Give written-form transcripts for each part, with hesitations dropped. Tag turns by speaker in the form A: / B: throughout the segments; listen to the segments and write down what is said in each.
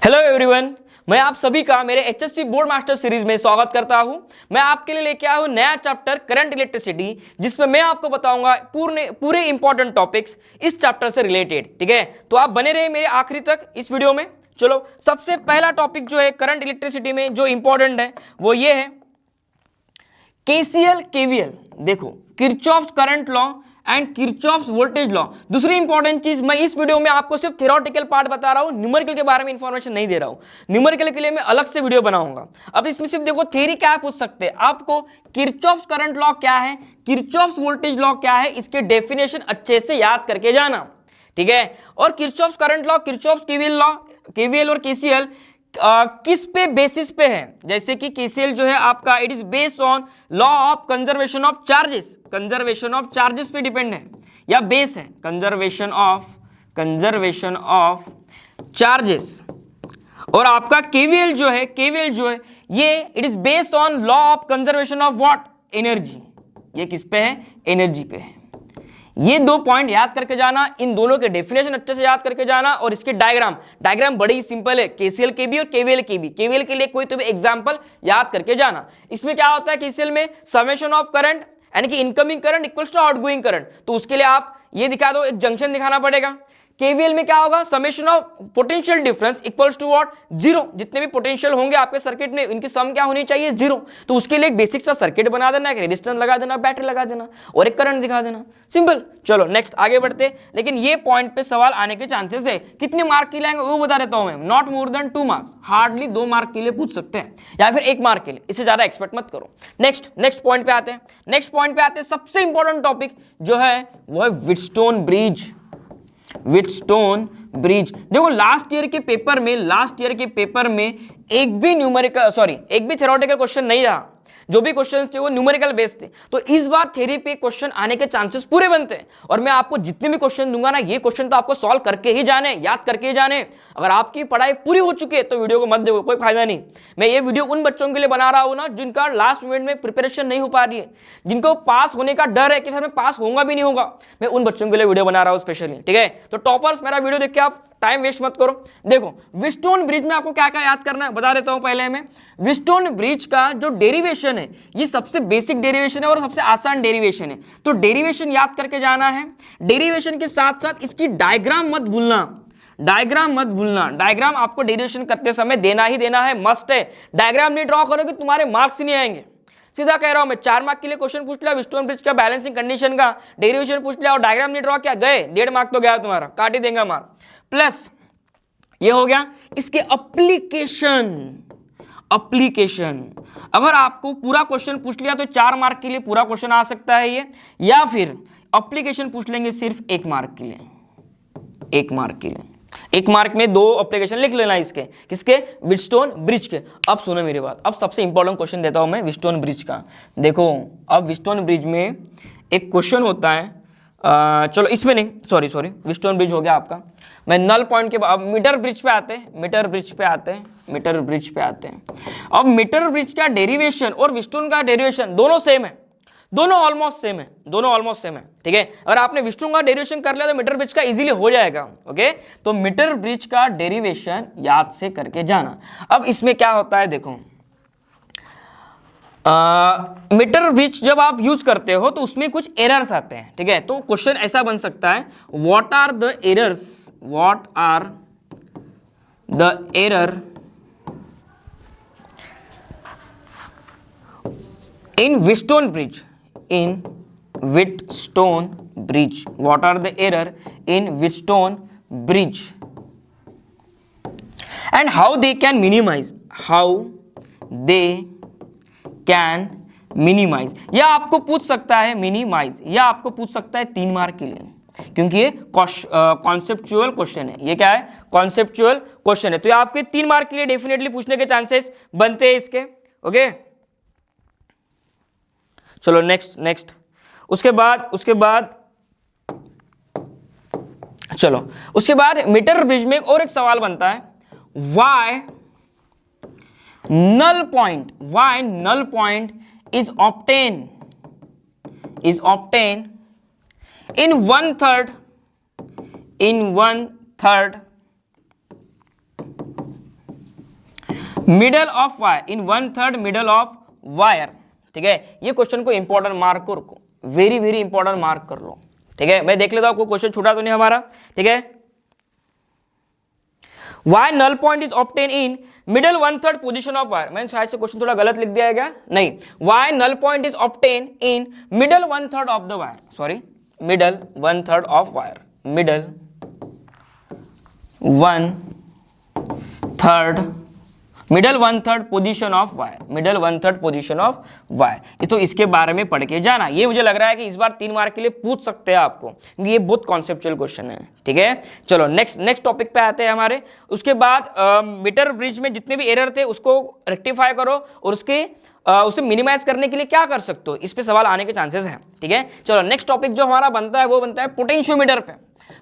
A: Hello everyone, मैं आप सभी का मेरे एचएससी बोर्ड मास्टर सीरीज में स्वागत करता हूं। मैं आपके लिए लेके आया हूं नया चैप्टर करंट इलेक्ट्रिसिटी, जिसमें मैं आपको बताऊंगा पूरे इंपॉर्टेंट टॉपिक्स इस चैप्टर से रिलेटेड। ठीक है, तो आप बने रहे मेरे आखिरी तक इस वीडियो में। चलो, सबसे पहला टॉपिक जो है करंट इलेक्ट्रिसिटी में जो इंपॉर्टेंट है वो ये है केसीएल केवीएल। देखो, Kirchhoff's current law and Kirchhoff's voltage law. दूसरी इंपॉर्टेंट चीज, मैं इस वीडियो में आपको सिर्फ थ्योरेटिकल पार्ट बता रहा हूं, न्यूमेरिकल के बारे में इंफॉर्मेशन नहीं दे रहा हूं। न्यूमेरिकल के लिए मैं अलग से वीडियो बनाऊंगा। अब इसमें सिर्फ देखो थ्योरी क्या पूछ सकते हैं आपको, किरचॉफ्स करंट लॉ क्या है, किरचॉफ्स वोल्टेज लॉ क्या है, इसके डेफिनेशन अच्छे से याद करके जाना। ठीक है, और Kirchhoff's current law, Kirchhoff's KVL law, KVL और केसीएल किस पे बेसिस पे है। जैसे कि केसीएल जो है आपका, it is based on law of conservation of charges, conservation of charges पे डिपेंड है या बेस है, कंजर्वेशन ऑफ चार्जेस। और आपका केवीएल जो है, ये it is based on law of conservation of what, energy. ये किस पे है, एनर्जी पे है। ये दो पॉइंट याद करके जाना, इन दोनों के डेफिनेशन अच्छे से याद करके जाना, और इसके डायग्राम बड़ी ही सिंपल है, केसीएल केबी और केवीएल केबी। केवीएल के लिए कोई तो भी एग्जांपल याद करके जाना। इसमें क्या होता है, केसीएल में समेशन ऑफ करंट यानी कि incoming current equals to outgoing current, तो उसके लिए आप ये दिखा दो, एक जंक्शन दिखाना पड़ेगा। केवीएल में क्या होगा, summation of potential difference equals to what, zero. जितने भी पोटेंशियल होंगे आपके सर्किट में, इनकी सम क्या होनी चाहिए, जीरो। तो उसके लिए एक बेसिक सा सर्किट बना देना, एक रेजिस्टेंस लगा देना, बैटरी लगा देना और एक करंट दिखा देना, सिंपल। चलो नेक्स्ट आगे बढ़ते। लेकिन ये पॉइंट पे सवाल आने के चांसेस है। कितने मार्क के लिए आएंगे वो बता देता हूं मैं, not more than 2 marks, hardly 2 mark के लिए पूछ सकते हैं, या फिर 1 मार्क के लिए, इससे ज्यादा एक्सपेक्ट मत करो। नेक्स्ट पॉइंट पे आते हैं। सबसे इंपॉर्टेंट टॉपिक जो है वो है व्हीटस्टोन ब्रिज। देखो, लास्ट ईयर के पेपर में एक भी थ्योरेटिकल क्वेश्चन नहीं रहा। जो भी क्वेश्चन थे वो न्यूमेरिकल बेस्ड थे। तो इस बार थ्योरी पे क्वेश्चन आने के चांसेस पूरे बनते हैं, और मैं आपको जितने भी क्वेश्चन दूंगा ना, ये क्वेश्चन तो आपको सॉल्व करके ही जाने, याद करके ही जाने। अगर आपकी पढ़ाई पूरी हो चुकी है तो वीडियो को मत देखो, कोई फायदा नहीं। मैं ये वीडियो उन बच्चों के लिए बना रहा हूं ना, जिनका लास्ट मिनट में प्रिपरेशन नहीं हो पा रही है, जिनको पास होने का डर है कि मैं पास होगा भी नहीं होगा, मैं उन बच्चों के लिए वीडियो बना रहा हूं स्पेशली। ठीक है, तो टॉपर्स मेरा वीडियो देख के आप टाइम वेस्ट मत करो। देखो, व्हीटस्टोन ब्रिज में आपको क्या क्या याद करना है बता देता हूं पहले मैं। व्हीटस्टोन ब्रिज का जो डेरिवेशन है, ये सबसे बेसिक डेरिवेशन है और सबसे आसान डेरिवेशन है, तो डेरिवेशन याद करके जाना है। डेरिवेशन के साथ साथ इसकी डायग्राम मत भूलना। डायग्राम आपको डेरिवेशन करते समय देना ही देना है, मस्ट है। डायग्राम नहीं ड्रॉ करोगे तुम्हारे मार्क्स नहीं आएंगे, सीधा कह रहा हूं मैं। 4 मार्क के लिए क्वेश्चन पूछ लिया व्हीटस्टोन ब्रिज का, बैलेंसिंग कंडीशन का डेरिवेशन पूछ लिया और डायग्राम नहीं ड्रॉ किया, गए 1.5 मार्क तो गया तुम्हारा, काट ही देगा मार्क। प्लस ये हो गया इसके एप्लीकेशन। अगर आपको पूरा क्वेश्चन पूछ लिया तो 4 मार्क के लिए पूरा क्वेश्चन आ सकता है ये, या फिर एप्लीकेशन पूछ लेंगे सिर्फ 1 मार्क के लिए। 1 मार्क में 2 एप्लीकेशन लिख लेना इसके, किसके, व्हीटस्टोन ब्रिज के। अब सुनो मेरी बात, अब सबसे इंपॉर्टेंट क्वेश्चन देता हूं मैं व्हीटस्टोन ब्रिज का। देखो, अब व्हीटस्टोन ब्रिज में एक क्वेश्चन होता है, चलो इसमें नहीं, सॉरी व्हीटस्टोन ब्रिज हो गया आपका। मैं नल पॉइंट के बाद मीटर ब्रिज पे आते हैं। अब मीटर ब्रिज का डेरिवेशन और व्हीटस्टोन का डेरिवेशन दोनों सेम है, दोनों ऑलमोस्ट सेम है। ठीक है, अगर आपने व्हीटस्टोन का डेरिवेशन कर लिया तो मीटर ब्रिज का इजीली हो जाएगा। ओके, तो मीटर ब्रिज का डेरिवेशन याद से करके जाना। अब इसमें क्या होता है, देखो, मीटर ब्रिज जब आप यूज करते हो तो उसमें कुछ एरर्स आते हैं। ठीक है, तो क्वेश्चन ऐसा बन सकता है, what are the error in Wheatstone bridge, what are the error in Wheatstone bridge and how they can minimize, या आपको पूछ सकता है मिनिमाइज, या आपको पूछ सकता है 3 मार्क के लिए, क्योंकि ये कॉन्सेप्चुअल क्वेश्चन है। ये क्या है, कॉन्सेप्चुअल क्वेश्चन है, तो ये आपके 3 मार्क के लिए डेफिनेटली पूछने के चांसेस बनते हैं इसके। ओके, चलो नेक्स्ट। उसके बाद मीटर ब्रिज में और एक सवाल बनता है, why null point is obtained in one third middle of wire in 1/3 middle of wire, ठीक है। ये क्वेश्चन को इंपॉर्टेंट मार्क को वेरी वेरी इंपॉर्टेंट मार्क कर लो, ठीक है। मैं देख लेता हूं आपको क्वेश्चन छूटा तो नहीं हमारा, ठीक है। Why null point is obtain in middle 1/3 position of wire, मैंने शायद से क्वेश्चन थोड़ा गलत लिख दिया है क्या, नहीं। Why null point is obtain in middle 1/3 of the wire, sorry middle 1/3 of wire, middle 1/3 position of wire, middle 1/3 position of wire. तो इसके बारे में पढ़ के जाना। ये मुझे लग रहा है कि इस बार 3 मार्क के लिए पूछ सकते हैं आपको, क्योंकि ये बहुत कॉन्सेप्चुअल क्वेश्चन है, ठीक है। चलो नेक्स्ट टॉपिक पे आते हैं हमारे। उसके बाद मीटर ब्रिज में जितने भी एरर थे उसको रेक्टिफाई करो, और उसे मिनिमाइज करने के लिए क्या कर सकते हो, इस पे सवाल आने के चांसेस हैं, ठीक है। चलो नेक्स्ट टॉपिक जो हमारा बनता है वो बनता है पोटेंशियोमीटर पे।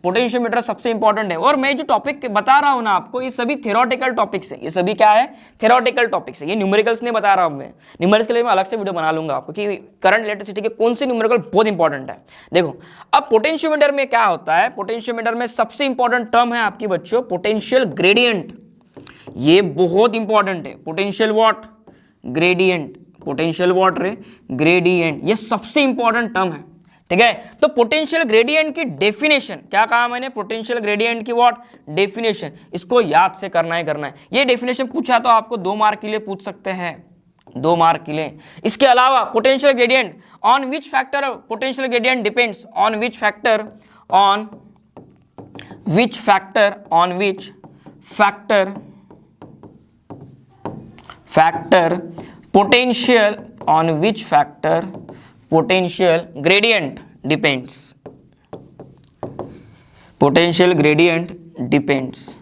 A: पोटेंशियोमीटर सबसे इंपॉर्टेंट है, और मैं जो टॉपिक बता रहा हूं ना आपको, ये सभी थ्योरेटिकल टॉपिक्स है। ये सभी क्या है, थ्योरेटिकल टॉपिक्स है। ये न्यूमेरिकल्स नहीं बता रहा हूं मैं, न्यूमेरिकल्स के लिए मैं अलग से वीडियो बना लूंगा आपको कि करंट इलेक्ट्रिसिटी के कौन से न्यूमेरिकल बहुत इंपॉर्टेंट है। देखो अब पोटेंशियोमीटर में क्या होता है, पोटेंशियोमीटर में सबसे इंपॉर्टेंट टर्म है आपकी बच्चों पोटेंशियल ग्रेडियंट। ये बहुत इंपॉर्टेंट है, potential what, gradient, potential what रे, ग्रेडियंट। ये सबसे इंपॉर्टेंट टर्म है, ठीक है। तो पोटेंशियल ग्रेडियंट की डेफिनेशन क्या कहा मैंने, पोटेंशियल ग्रेडियंट की व्हाट डेफिनेशन, इसको याद से करना ही करना है। ये डेफिनेशन पूछा तो आपको 2 मार्क के लिए पूछ सकते हैं, 2 मार्क के लिए। इसके अलावा potential gradient on which factor potential gradient depends, on which factor, on which factor, on which factor, factor potential, on which factor potential gradient depends, potential gradient depends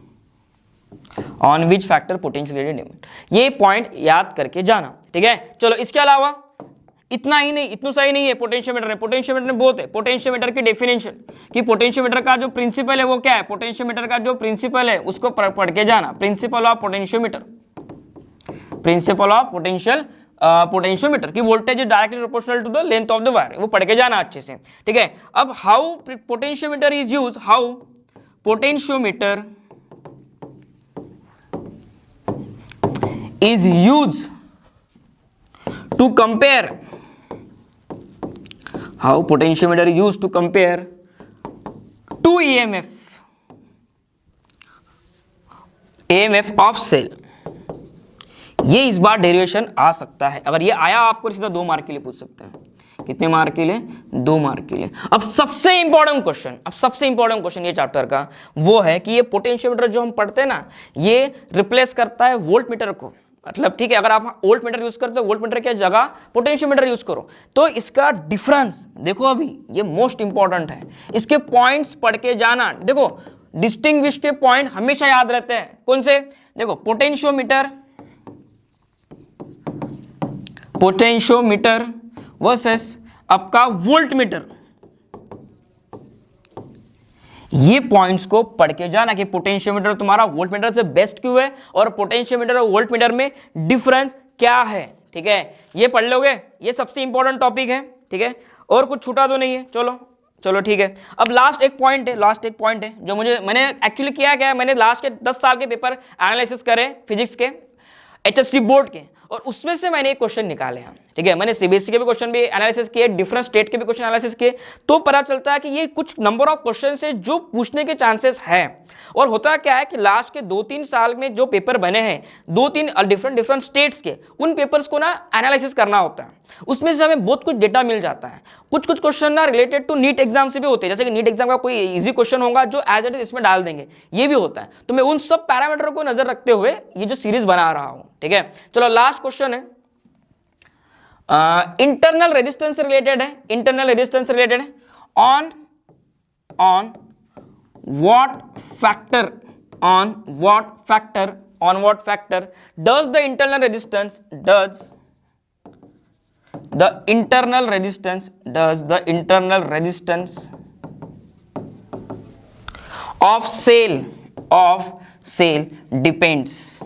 A: on which factor potential gradient depends। ये point याद करके जाना, ठीक है। चलो इसके अलावा इतना ही नहीं, इतना सही नहीं है पोटेंशियोमीटर में, पोटेंशियोमीटर में बहुत है। पोटेंशियोमीटर की डेफिनेशन कि पोटेंशियोमीटर का जो प्रिंसिपल है वो क्या है, पोटेंशियोमीटर का जो प्रिंसिपल है उसको पढ़ के जाना। Principle of potentiometer, principle of potentiometer की voltage is directly proportional to the length of the wire, वो पढ़ के जाना अच्छे से, ठीक है। अब how potentiometer is use, how potentiometer is use to compare, how potentiometer is use to compare to EMF of cell. ये इस बार डेरिवेशन आ सकता है, अगर ये आया आपको सीधा 2 मार्क के लिए पूछ सकते हैं। कितने मार्क के लिए, 2 मार्क के लिए। अब सबसे इंपॉर्टेंट क्वेश्चन ये चैप्टर का वो है कि ये पोटेंशियोमीटर जो हम पढ़ते हैं ना, ये रिप्लेस करता है वोल्ट मीटर को। मतलब ठीक है, अगर आप वोल्ट मीटर यूज करते हो, वोल्ट मीटर की जगह पोटेंशियोमीटर यूज करो, तो इसका डिफरेंस देखो। अभी ये मोस्ट इंपॉर्टेंट है, इसके पॉइंट्स पढ़ के जाना। देखो डिस्टिंग्विश के पॉइंट हमेशा याद रहते हैं, कौन से, देखो पोटेंशियोमीटर वर्सेस आपका वोल्ट मीटर, ये पॉइंट्स को पढ़ के जाना कि पोटेंशियोमीटर तुम्हारा वोल्ट मीटर से बेस्ट क्यों है, और पोटेंशियोमीटर और वोल्ट मीटर में डिफरेंस क्या है, ठीक है। ये पढ़ लोगे, ये सबसे इंपॉर्टेंट टॉपिक है, ठीक है। और कुछ छूटा तो नहीं है, चलो ठीक है। अब लास्ट एक पॉइंट है जो मैंने एक्चुअली किया क्या है, मैंने लास्ट के 10 साल के पेपर एनालिसिस करे फिजिक्स के, HSC बोर्ड के, और उसमें से मैंने एक क्वेश्चन निकाले हैं, ठीक है। मैंने CBSE के भी क्वेश्चन भी एनालिसिस किए, डिफरेंट स्टेट के भी क्वेश्चन एनालिसिस किए, तो पता चलता है कि ये कुछ नंबर ऑफ क्वेश्चन से जो पूछने के चांसेस हैं। और होता क्या है कि लास्ट के 2-3 साल में जो पेपर बने हैं 2-3 डिफरेंट स्टेट्स के, उन पेपर्स को ना एनालिसिस करना होता है, उसमें से हमें बहुत कुछ डेटा मिल जाता है। कुछ क्वेश्चन ना रिलेटेड टू नीट एग्जाम से भी होते हैं, जैसे कि नीट एग्जाम का कोई इजी क्वेश्चन होगा जो एज इट इज इसमें डाल देंगे, ये भी होता है। तो मैं उन सब पैरामीटर को नजर रखते हुए ये जो सीरीज बना रहा हूं, ठीक है। चलो लास्ट क्वेश्चन है, इंटरनल रेजिस्टेंस रिलेटेड है, इंटरनल रेजिस्टेंस रिलेटेड है, on what factor does the internal resistance of cell depends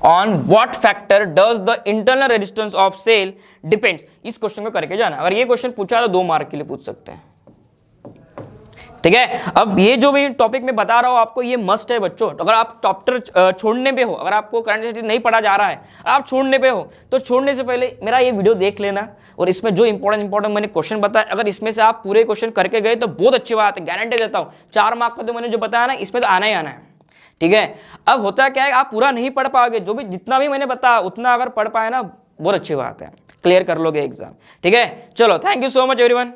A: on what factor does the internal resistance of cell depends। इस क्वेश्चन को करके जाना, अगर ये क्वेश्चन पूछा तो 2 मार्क के लिए पूछ सकते हैं, ठीक है। अब ये जो भी टॉपिक मैं बता रहा हूँ आपको, ये मस्ट है बच्चों। तो अगर आप चैप्टर छोड़ने पे हो, अगर आपको करंट अफेयर्स नहीं पढ़ा जा रहा है, आप छोड़ने पे हो, तो छोड़ने से पहले मेरा ये वीडियो देख लेना, और इसमें जो इंपॉर्टेंट मैंने क्वेश्चन बताया, अगर इसमें से आप पूरे क्वेश्चन करके गए तो बहुत अच्छी बात है, गारंटी देता हूँ 4 मार्क का तो मैंने जो बताया ना, इसमें तो आना ही आना है। ठीक है। अब होता क्या है, आप पूरा नहीं पढ़ पाओगे, जो भी जितना भी मैंने बताया उतना अगर पढ़ पाए ना, बहुत अच्छी बात है, क्लियर कर लोगे एग्जाम। ठीक है, चलो thank you so much everyone.